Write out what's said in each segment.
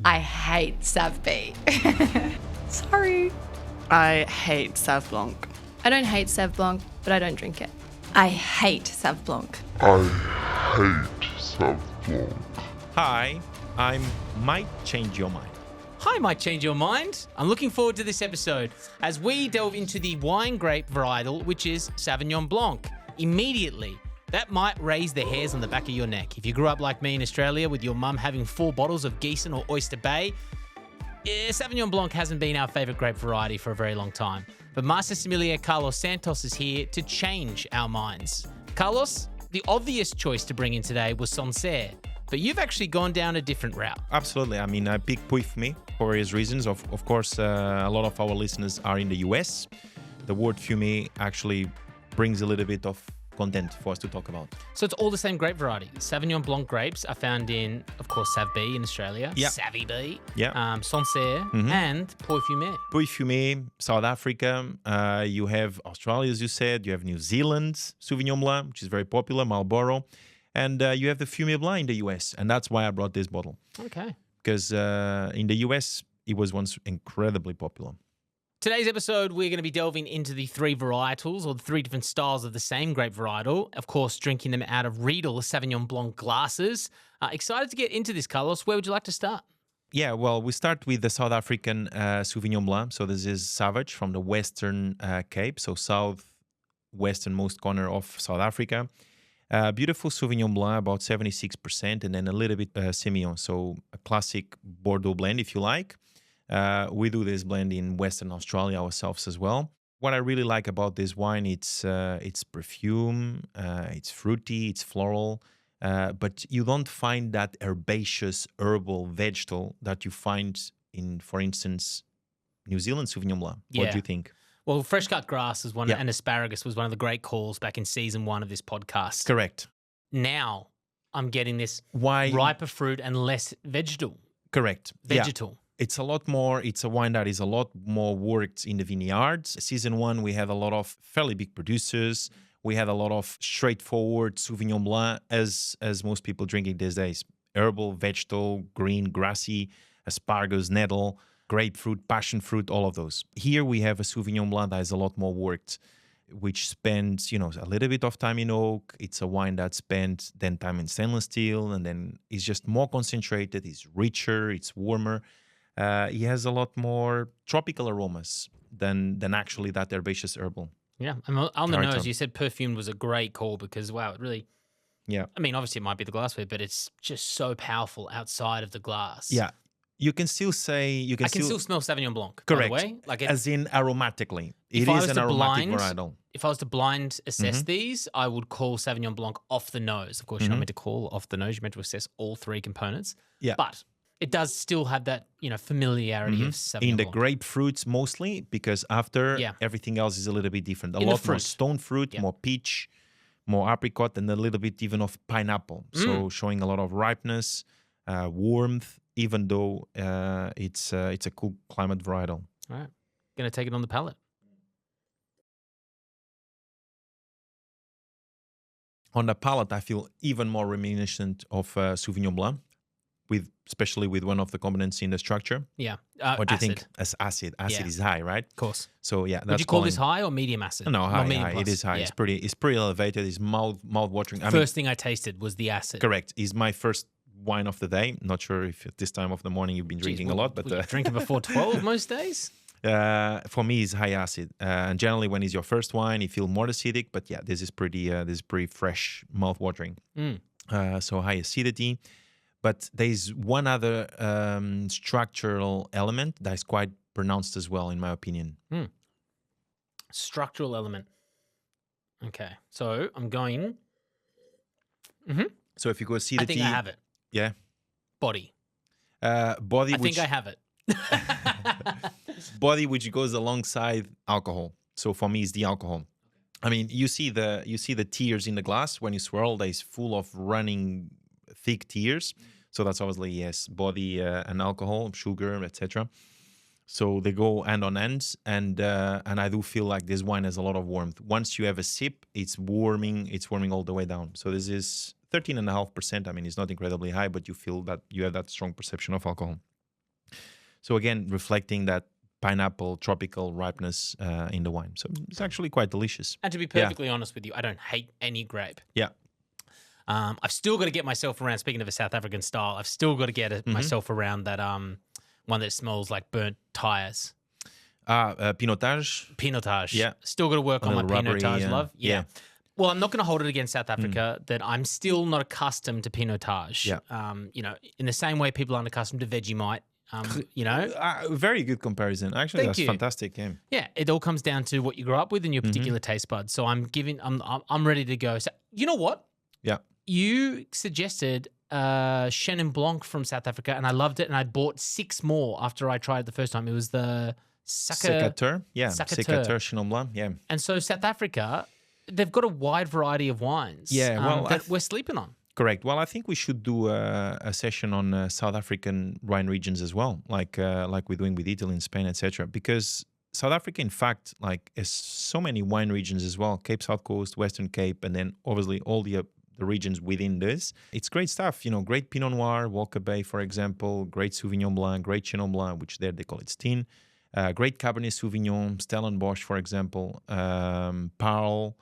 I hate Sauv B. Sorry. I hate Sauv Blanc. I don't hate Sauv Blanc, but I don't drink it. I hate Sauv Blanc. I hate Sauv Blanc. Hi, I might change your mind. Hi, might change your mind. I'm looking forward to this episode as we delve into the wine grape varietal, which is Sauvignon Blanc. Immediately, that might raise the hairs on the back of your neck. If you grew up like me in Australia with your mum having 4 bottles of Gießen or Oyster Bay, Sauvignon Blanc hasn't been our favourite grape variety for a very long time. But Master Sommelier Carlos Santos is here to change our minds. Carlos, the obvious choice to bring in today was Sancerre, but you've actually gone down a different route. Absolutely. I mean, I picked Pouilly-Fumé for various reasons. Of course, a lot of our listeners are in the US. The word fumé actually brings a little bit of content for us to talk about. So it's all the same grape variety. Sauvignon Blanc grapes are found in, of course, Sauv B in Australia, Yeah. Savvy B, Yeah. Sancerre, and Pouilly-Fumé. Pouilly-Fumé, South Africa. You have Australia, as you said. You have New Zealand, Sauvignon Blanc, which is very popular, Marlborough. And you have the Fumé Blanc in the US. And that's why I brought this bottle. Okay. Because in the US, it was once incredibly popular. Today's episode, we're going to be delving into the 3 varietals or the 3 different styles of the same grape varietal. Of course, drinking them out of Riedel Sauvignon Blanc glasses. Excited to get into this, Carlos. Where would you like to start? Yeah, well, we start with the South African Sauvignon Blanc. So this is Savage from the Western Cape, so southwesternmost corner of South Africa. Beautiful Sauvignon Blanc, about 76%, and then a little bit Semillon, so a classic Bordeaux blend, if you like. We do this blend in Western Australia ourselves as well. What I really like about this wine, it's perfume, it's fruity, it's floral, but you don't find that herbaceous herbal vegetal that you find in, for instance, New Zealand Sauvignon Blanc. What do you think? Well, fresh cut grass was one, and asparagus was one of the great calls back in season 1 of this podcast. Correct. Now I'm getting this riper fruit and less vegetal. Correct. Vegetal. Yeah. It's a lot more, it's a wine that is a lot more worked in the vineyards. Season 1, we had a lot of fairly big producers. We had a lot of straightforward Sauvignon Blanc, as most people drinking these days. Herbal, vegetal, green, grassy, asparagus, nettle, grapefruit, passion fruit, all of those. Here we have a Sauvignon Blanc that is a lot more worked, which spends, a little bit of time in oak. It's a wine that spent then time in stainless steel, and then it's just more concentrated, it's richer, it's warmer. He has a lot more tropical aromas than actually that herbaceous herbal. Yeah, and on the nose, you said perfume was a great call because, wow, it really... Yeah. I mean, obviously it might be the glassware, but it's just so powerful outside of the glass. Yeah. You can still say... I can still smell Sauvignon Blanc, correct. by the way. Like as in aromatically. It is an aromatic varietal. If I was to blind assess these, I would call Sauvignon Blanc off the nose. Of course, you're not meant to call off the nose. You're meant to assess all 3 components. Yeah. But it does still have that, familiarity of Sauvignon in the Blanc. grapefruits mostly, because after everything else is a little bit different. A lot more stone fruit, more peach, more apricot, and a little bit even of pineapple. So showing a lot of ripeness, warmth, even though it's a cool climate varietal. All right. Going to take it on the palate. On the palate, I feel even more reminiscent of Sauvignon Blanc, especially with one of the components in the structure. Yeah. What do you think? As acid. Acid is high, right? Of course. So yeah, that's would you call this high or medium acid? No, high. Medium High. plus? It is high. Yeah. It's pretty elevated. It's mouth watering. First thing I tasted was the acid. Correct. It's my first wine of the day. Not sure if at this time of the morning you've been drinking a lot, but drinking before 12 most days. For me, it's high acid. And generally, when it's your first wine, you feel more acidic. But yeah, this is pretty fresh, mouth watering. So high acidity. But there's one other structural element that is quite pronounced as well, in my opinion. Structural element. Okay, so I'm going. So if you go acidity, I think I have it. Yeah. Body. Body. I think I have it. Body, which goes alongside alcohol. So for me, it's the alcohol. I mean, you see the tears in the glass when you swirl. That is full of running thick tears. So that's obviously yes, body and alcohol, sugar, etc. So they go hand on hand, and I do feel like this wine has a lot of warmth. Once you have a sip, it's warming all the way down. So this is 13.5%. I mean, it's not incredibly high, but you feel that you have that strong perception of alcohol. So again, reflecting that pineapple tropical ripeness in the wine. So it's actually quite delicious. And to be perfectly honest with you, I don't hate any grape. Yeah. I've still got to get myself around, speaking of a South African style, I've still got to get myself around that one that smells like burnt tires. Pinotage. Pinotage. Yeah. Still got to work on my rubbery, Pinotage love. yeah. Well, I'm not going to hold it against South Africa that I'm still not accustomed to Pinotage. Yeah. In the same way people aren't accustomed to Vegemite. Very good comparison. Actually, Thank that's you. fantastic. Yeah. Yeah, it all comes down to what you grew up with and your particular taste buds. So I'm ready to go. So, you know what? Yeah. You suggested Chenin Blanc from South Africa, and I loved it. And I bought 6 more after I tried it the first time. It was the Secateur. Yeah. Secateur. Secateur Chenin Blanc. Yeah. And so South Africa, they've got a wide variety of wines. Yeah, well, that we're sleeping on. Correct. Well, I think we should do a session on South African wine regions as well, like we're doing with Italy and Spain, etc. Because South Africa, in fact, has so many wine regions as well: Cape South Coast, Western Cape, and then obviously all the regions within this. It's great stuff. Great Pinot Noir, Walker Bay, for example. Great Sauvignon Blanc, great Chenin Blanc, which there they call it Steen. Great Cabernet Sauvignon, Stellenbosch, for example. Paarl.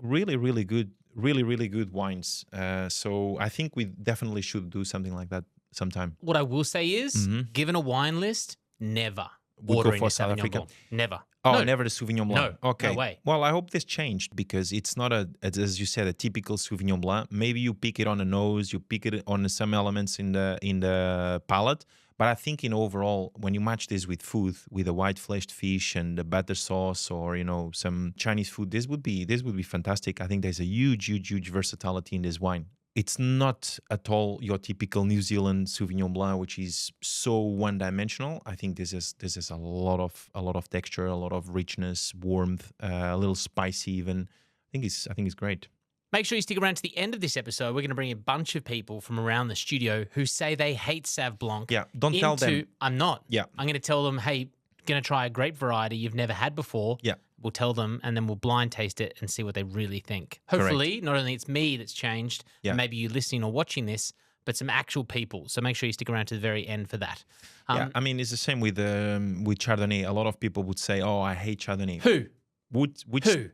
Really, really good. Really good wines. So I think we definitely should do something like that sometime. What I will say is, given a wine list, never Would go ordering for a South Sauvignon Africa? Blanc. Never. Oh, No. never the Sauvignon Blanc. No, Okay. no way. Well, I hope this changed because it's not as you said, a typical Sauvignon Blanc. Maybe you pick it on the nose, you pick it on some elements in the palate. But I think in overall, when you match this with food, with a white fleshed fish and the butter sauce, or some Chinese food, this would be fantastic. I think there's a huge versatility in this wine. It's not at all your typical New Zealand Sauvignon Blanc, which is so one-dimensional. I think this is a lot of texture, a lot of richness, warmth, a little spicy even. I think it's great. Make sure you stick around to the end of this episode. We're going to bring a bunch of people from around the studio who say they hate Sauv Blanc. Yeah, don't tell them. I'm not. Yeah. I'm going to tell them, hey, going to try a grape variety you've never had before. Yeah. We'll tell them, and then we'll blind taste it and see what they really think. Hopefully, not only it's me that's changed, Yeah. and maybe you listening or watching this, but some actual people. So make sure you stick around to the very end for that. Yeah, I mean, it's the same with Chardonnay. A lot of people would say, "Oh, I hate Chardonnay." Who? Which Who?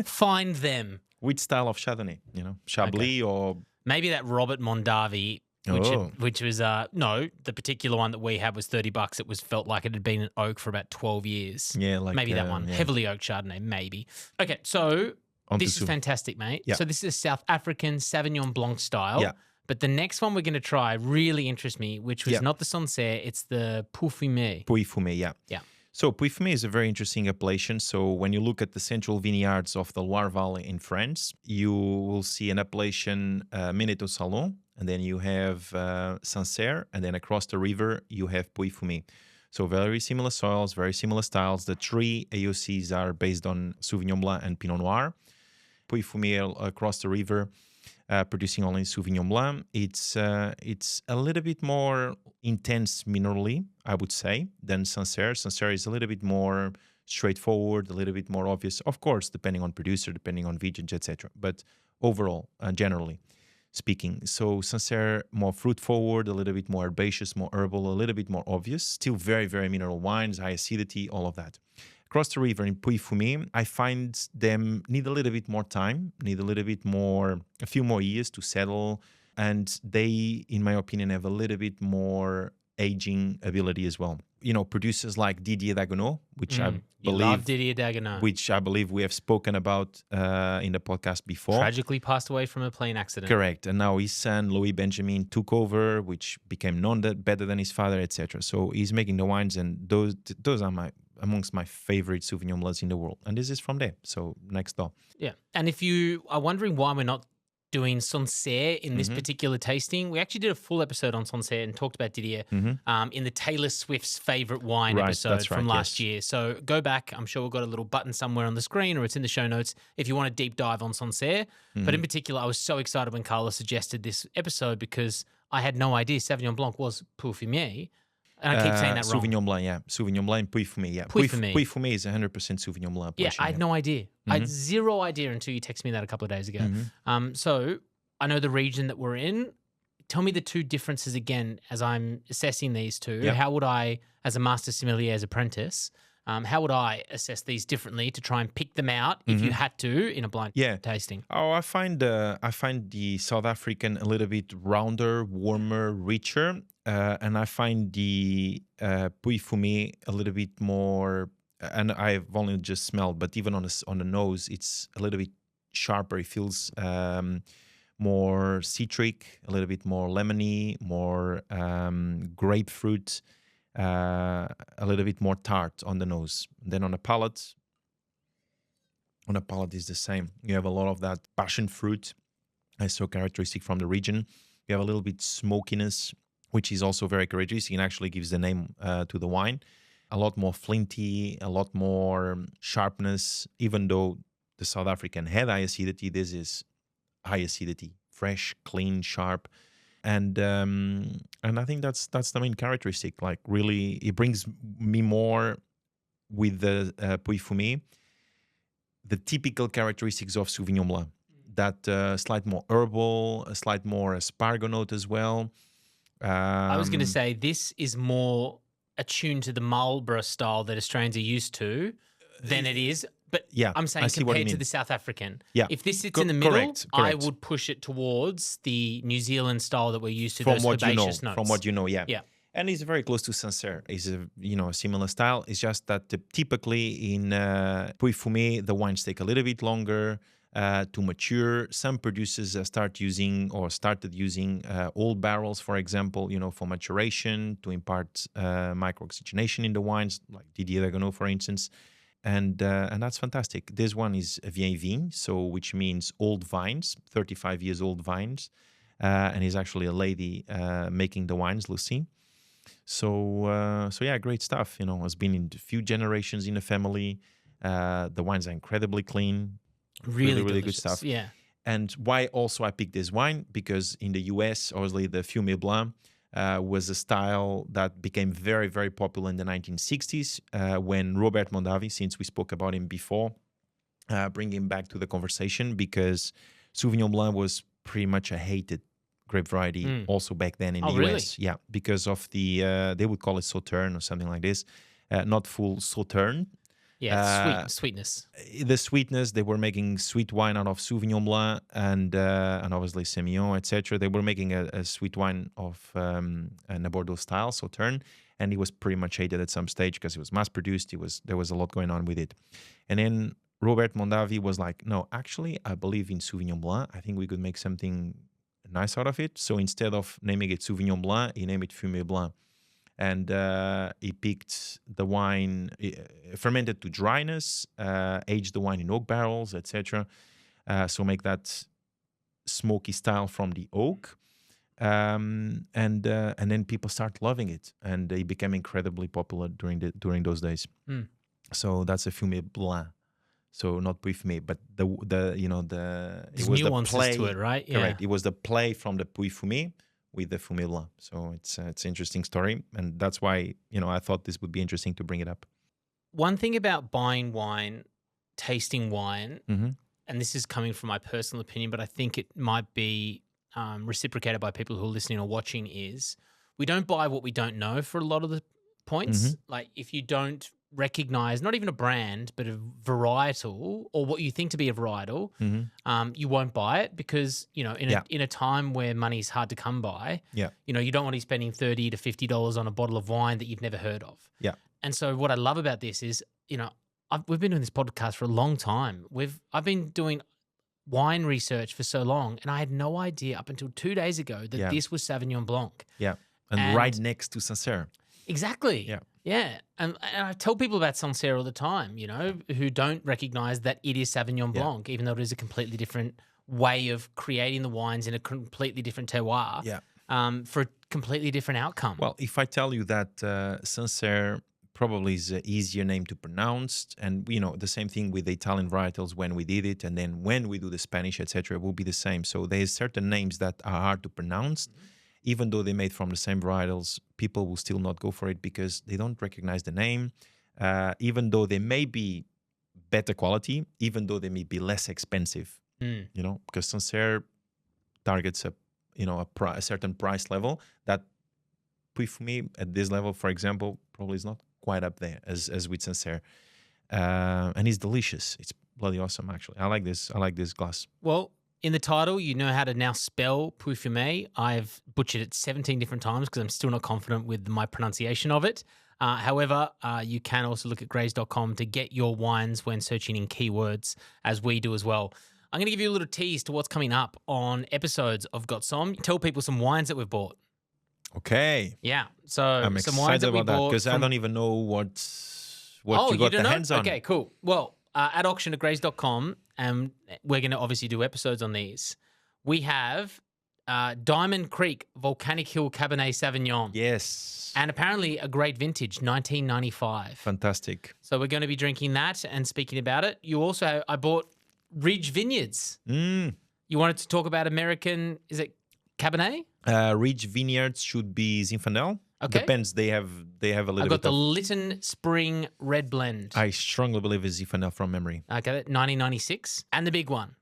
Find them. Which style of Chardonnay? Chablis or Maybe that Robert Mondavi, which was no, the particular one that we had was $30. It felt like it had been an oak for about 12 years. Yeah, like maybe that one. yeah. Heavily oaked Chardonnay, maybe. Okay, so this is fantastic, mate. Yeah. So this is a South African Sauvignon Blanc style. Yeah. But the next one we're going to try really interests me, which was not the Sancerre, it's the Pouilly-Fumé. Pouilly-Fumé, yeah. Yeah. So Pouilly-Fumé is a very interesting appellation. So when you look at the central vineyards of the Loire Valley in France, you will see an appellation Minette au Salon, and then you have Sancerre, and then across the river you have Pouilly-Fumé. So very similar soils, very similar styles. The 3 AOCs are based on Sauvignon Blanc and Pinot Noir. Pouilly-Fumé across the river, producing only Sauvignon Blanc. It's a little bit more intense minerally, I would say, than Sancerre. Sancerre is a little bit more straightforward, a little bit more obvious, of course, depending on producer, depending on vintage, etc. But overall, generally speaking, so Sancerre more fruit forward, a little bit more herbaceous, more herbal, a little bit more obvious. Still very, very mineral wines, high acidity, all of that. Across the river in Pouilly-Fumé, I find them need a little bit more time, need a few more years to settle. And they, in my opinion, have a little bit more aging ability as well. Producers like Didier Dagenot, which I You love Didier Dagenot. which I believe we have spoken about in the podcast before. Tragically passed away from a plane accident. Correct. And now his son, Louis Benjamin, took over, which became known better than his father, etc. So he's making the wines, and those are amongst my favorite Sauvignon Blancs in the world. And this is from there, so next door. Yeah. And if you are wondering why we're not doing Sancerre in this particular tasting, we actually did a full episode on Sancerre and talked about Didier in the Taylor Swift's favorite wine episode from last year. So go back. I'm sure we've got a little button somewhere on the screen, or it's in the show notes if you want a deep dive on Sancerre. But in particular, I was so excited when Carla suggested this episode because I had no idea Sauvignon Blanc was Pouilly-Fumé. And I keep saying that wrong. Sauvignon Blanc, yeah. Sauvignon Blanc and Pouilly-Fumé, yeah. Pouilly-Fumé. Pouilly-Fumé is 100% Sauvignon Blanc. Yeah, I had no idea. I had zero idea until you texted me that a couple of days ago. So I know the region that we're in. tell me the two differences again as I'm assessing these two. Yeah. How would I, as a master sommelier's apprentice, how would I assess these differently to try and pick them out if you had to in a blind tasting? Oh, I find the South African a little bit rounder, warmer, richer, and I find the Pouilly-Fumé a little bit more. And I've only just smelled, but even on the nose, it's a little bit sharper. It feels more citric, a little bit more lemony, more grapefruit. A little bit more tart on the nose. Then on the palate is the same. You have a lot of that passion fruit, so characteristic from the region. You have a little bit smokiness, which is also very characteristic and actually gives the name to the wine. A lot more flinty, a lot more sharpness. Even though the South African had high acidity, this is high acidity, fresh, clean, sharp. And I think that's the main characteristic. Like really, it brings me more with the Pouilly-Fumé, the typical characteristics of Sauvignon Blanc. That slight more herbal, a slight more espargo note as well. I was going to say this is more attuned to the Marlborough style that Australians are used to than it is. But Yeah, I'm saying I see what you compared to mean. the South African. Yeah. If this sits in the middle, correct. I would push it towards the New Zealand style that we're used to, From those what you know, herbaceous notes. from what you know, yeah. Yeah. And it's very close to Sancerre. It's a similar style. It's just that typically in Pouilly-Fumé, the wines take a little bit longer to mature. Some producers started using old barrels, for example, for maturation to impart micro-oxygenation in the wines, like Didier Dagenot, for instance. And that's fantastic. This one is vieille vigne, which means old vines, 35 years old vines, and is actually a lady making the wines, Lucy. So yeah, great stuff. Has been in a few generations in the family. The wines are incredibly clean, really good delicious. stuff. Yeah. And why also I picked this wine? Because in the US, obviously, the Fumé Blanc was a style that became very, very popular in the 1960s when Robert Mondavi, since we spoke about him before, bring him back to the conversation because Sauvignon Blanc was pretty much a hated grape variety also back then in the really? US. Yeah, because of the, they would call it Sauterne or something like this, not full Sauterne. Yeah, sweetness. The sweetness, they were making sweet wine out of Sauvignon Blanc and obviously Semillon, etc. They were making a sweet wine of a Bordeaux style, Sauterne, and it was pretty much hated at some stage because it was mass produced. There was a lot going on with it. And then Robert Mondavi was like, no, actually, I believe in Sauvignon Blanc. I think we could make something nice out of it. So instead of naming it Sauvignon Blanc, he named it Fumé Blanc. And he picked the wine, fermented to dryness, aged the wine in oak barrels, etc. So make that smoky style from the oak. And then people start loving it. And they became incredibly popular during those days. So that's a Fumé Blanc. So not Pouilly-Fumé, but the There's it was the nuances play to it, right? Yeah. Correct. It was the play from the Pouilly-Fumé with the Fumé Blanc. So it's an interesting story. And that's why, I thought this would be interesting to bring it up. One thing about buying wine, tasting wine, Mm-hmm. and this is coming from my personal opinion, but I think it might be reciprocated by people who are listening or watching, is we don't buy what we don't know for a lot of the points. Mm-hmm. Like if you don't recognize not even a brand, but a varietal or what you think to be a varietal, you won't buy it because, in a time where money is hard to come by, you don't want to be spending $30 to $50 on a bottle of wine that you've never heard of. Yeah. And so what I love about this is, we've been doing this podcast for a long time. I've been doing wine research for so long, and I had no idea up until 2 days ago that this was Sauvignon Blanc. Yeah. And right next to Sancerre. Exactly. Yeah. Yeah. And I tell people about Sancerre all the time, who don't recognize that it is Sauvignon Blanc, even though it is a completely different way of creating the wines in a completely different terroir for a completely different outcome. Well, if I tell you that Sancerre probably is an easier name to pronounce, and, the same thing with the Italian varietals when we did it, and then when we do the Spanish, etc., it will be the same. So there's certain names that are hard to pronounce. Even though they're made from the same varietals, people will still not go for it because they don't recognize the name. Even though they may be better quality, even though they may be less expensive, because Sancerre targets a a certain price level, that Pouilly-Fumé at this level, for example, probably is not quite up there as with Sancerre. And it's delicious. It's bloody awesome, actually. I like this glass. Well, in the title, you know how to now spell Pouilly-Fumé. I've butchered it 17 different times because I'm still not confident with my pronunciation of it. However, you can also look at graze.com to get your wines when searching in keywords, as we do as well. I'm going to give you a little tease to what's coming up on episodes of Got Som. Tell people some wines that we've bought. Okay. Yeah. So I'm some excited wines that we about that bought because I don't even know what you got the hands on. Okay, cool. Well, at auction at graze.com, and we're going to obviously do episodes on these. We have Diamond Creek Volcanic Hill Cabernet Sauvignon. Yes. And apparently a great vintage, 1995. Fantastic. So we're going to be drinking that and speaking about it. I bought Ridge Vineyards. You wanted to talk about American, is it Cabernet? Ridge Vineyards should be Zinfandel. Okay. Depends. They have a little bit. I've got the Lytton Spring Red Blend. I strongly believe it's Zinfandel from memory. Okay, 1996. And the big one,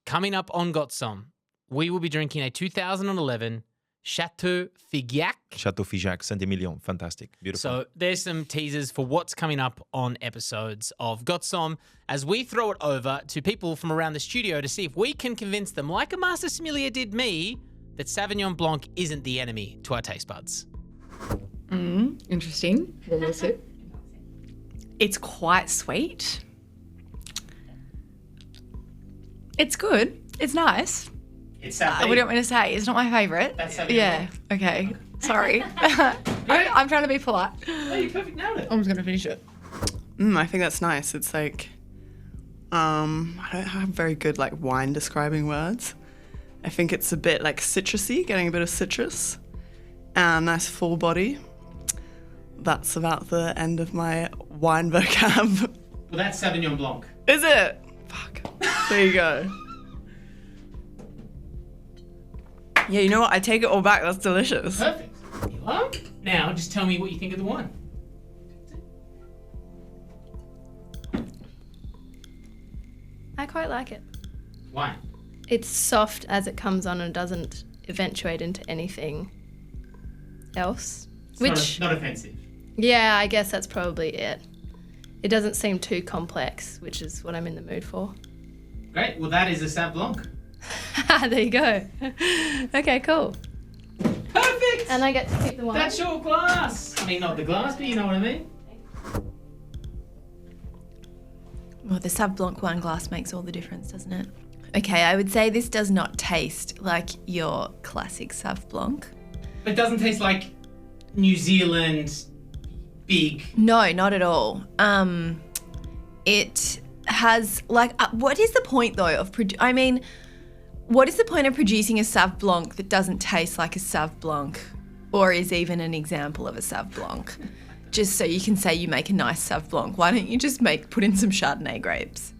coming up on Got Some, we will be drinking a 2011 Chateau Figeac. Chateau Figeac, Saint-Emilion. Fantastic. Beautiful. So there's some teasers for what's coming up on episodes of Got Some as we throw it over to people from around the studio to see if we can convince them, like a master sommelier did me, that Sauvignon Blanc isn't the enemy to our taste buds. Interesting. What was it? It's quite sweet. It's good. It's nice. It's What do you want me to say? It's not my favourite. That's Sauvignon Yeah. Okay. Sorry. I'm trying to be polite. Oh, you perfect nailed it. I'm just going to finish it. I think that's nice. It's like, I don't have very good like wine describing words. I think it's a bit like citrusy, getting a bit of citrus, and a nice full body. That's about the end of my wine vocab. Well, that's Sauvignon Blanc. Is it? Fuck. There you go. Yeah, you know what? I take it all back. That's delicious. Perfect. You are. Now, just tell me what you think of the wine. I quite like it. Why? It's soft as it comes on and doesn't eventuate into anything else. It's not offensive. Yeah, I guess that's probably it. It doesn't seem too complex, which is what I'm in the mood for. Great. Well, that is a Sauv Blanc. There you go. Okay, cool. Perfect. And I get to keep the wine. That's your glass. I mean, not the glass, but you know what I mean. Well, the Sauv Blanc wine glass makes all the difference, doesn't it? Okay, I would say this does not taste like your classic Sauv Blanc. It doesn't taste like New Zealand big. No, not at all. It has like, what is the point though of what is the point of producing a Sauv Blanc that doesn't taste like a Sauv Blanc, or is even an example of a Sauv Blanc? Just so you can say you make a nice Sauv Blanc. Why don't you just put in some Chardonnay grapes?